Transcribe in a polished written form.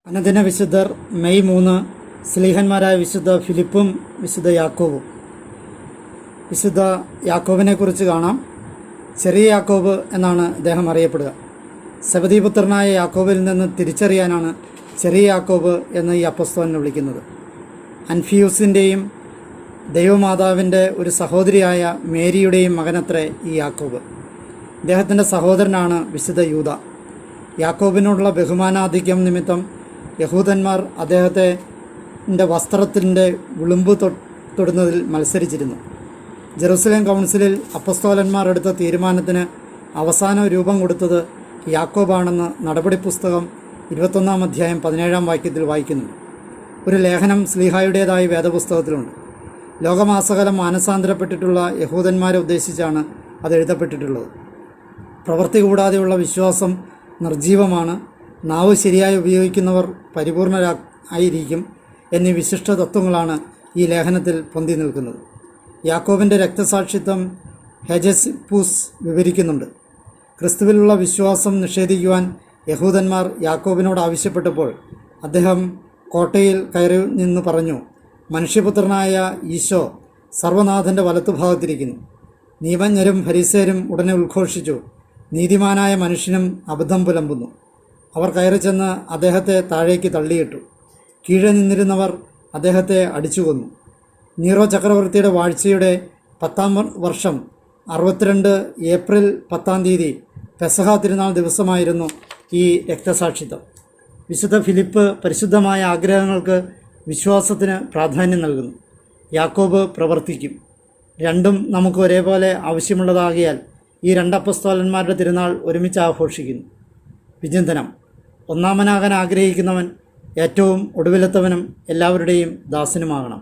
അനുദിന വിശുദ്ധർ മെയ് 3 സ്ലീഹന്മാരായ വിശുദ്ധ ഫിലിപ്പും വിശുദ്ധ യാക്കോബും. വിശുദ്ധ യാക്കോബിനെക്കുറിച്ച് കാണാം. ചെറിയ യാക്കോബ് എന്നാണ് അദ്ദേഹം അറിയപ്പെടുക. സെബദീപുത്രനായ യാക്കോബിൽ നിന്ന് തിരിച്ചറിയാനാണ് ചെറിയ യാക്കോബ് എന്ന് ഈ അപ്പസ്തോലനെ വിളിക്കുന്നത്. അൻഫിയൂസിൻ്റെയും ദൈവമാതാവിൻ്റെ ഒരു സഹോദരിയായ മേരിയുടെയും മകനത്രേ ഈ യാക്കോബ്. ഇദ്ദേഹത്തിൻ്റെ സഹോദരനാണ് വിശുദ്ധ യൂദ. യാക്കോബിനോടുള്ള ബഹുമാനാധിക്യം നിമിത്തം യഹൂദന്മാർ അദ്ദേഹത്തിൻ്റെ വസ്ത്രത്തിൻ്റെ വിളുമ്പ് തൊടുന്നതിൽ മത്സരിച്ചിരുന്നു. ജെറുസലേം കൗൺസിലിൽ അപ്പസ്തോലന്മാർ എടുത്ത തീരുമാനത്തിന് അവസാന രൂപം കൊടുത്തത് യാക്കോബാണെന്ന് നടപടി പുസ്തകം 21 അധ്യായം 17 വാക്യത്തിൽ വായിക്കുന്നു. ഒരു ലേഖനം സ്ലീഹായുടേതായി വേദപുസ്തകത്തിലുണ്ട്. ലോകമാസകലം മാനസാന്തരപ്പെട്ടിട്ടുള്ള യഹൂദന്മാരെ ഉദ്ദേശിച്ചാണ് അത് എഴുതപ്പെട്ടിട്ടുള്ളത്. പ്രവൃത്തി കൂടാതെയുള്ള വിശ്വാസം നിർജീവമാണ്, നാവ് ശരിയായി ഉപയോഗിക്കുന്നവർ പരിപൂർണരായിരിക്കും എന്നീ വിശിഷ്ട തത്വങ്ങളാണ് ഈ ലേഖനത്തിൽ പൊന്തി നിൽക്കുന്നത്. യാക്കോബിൻ്റെ രക്തസാക്ഷിത്വം ഹെജസിപ്പൂസ് വിവരിക്കുന്നുണ്ട്. ക്രിസ്തുവിലുള്ള വിശ്വാസം നിഷേധിക്കുവാൻ യഹൂദന്മാർ യാക്കോബിനോട് ആവശ്യപ്പെട്ടപ്പോൾ അദ്ദേഹം കോട്ടയിൽ കയറി നിന്ന് പറഞ്ഞു, മനുഷ്യപുത്രനായ ഈശോ സർവനാഥൻ്റെ വലത്തുഭാഗത്തിരിക്കുന്നു. നീതിജ്ഞരും ഫരിസേരും ഉടനെ ഉദ്ഘോഷിച്ചു, നീതിമാനായ മനുഷ്യനും അബദ്ധം പുലമ്പുന്നു. അവർ കയറി ചെന്ന് അദ്ദേഹത്തെ താഴേക്ക് തള്ളിയിട്ടു. കീഴെ നിന്നിരുന്നവർ അദ്ദേഹത്തെ അടിച്ചുകൊന്നു. നീറോ ചക്രവർത്തിയുടെ വാഴ്ചയുടെ 10-ാം വർഷം 62 ഏപ്രിൽ 10 പെസഹ തിരുനാൾ ദിവസമായിരുന്നു ഈ രക്തസാക്ഷിത്വം. വിശുദ്ധ ഫിലിപ്പ് പരിശുദ്ധമായ ആഗ്രഹങ്ങൾക്ക് വിശ്വാസത്തിന് പ്രാധാന്യം നൽകുന്നു. യാക്കോബ് പ്രവർത്തിക്കും. രണ്ടും നമുക്ക് ഒരേപോലെ ആവശ്യമുള്ളതാകിയാൽ ഈ രണ്ട് അപ്പസ്തോലന്മാരുടെ തിരുനാൾ ഒരുമിച്ച് ആഘോഷിക്കുന്നു. വിചിന്തനം: ഒന്നാമനാകാൻ ആഗ്രഹിക്കുന്നവൻ ഏറ്റവും ഒടുവിലത്തവനും എല്ലാവരുടെയും ദാസനുമാകണം.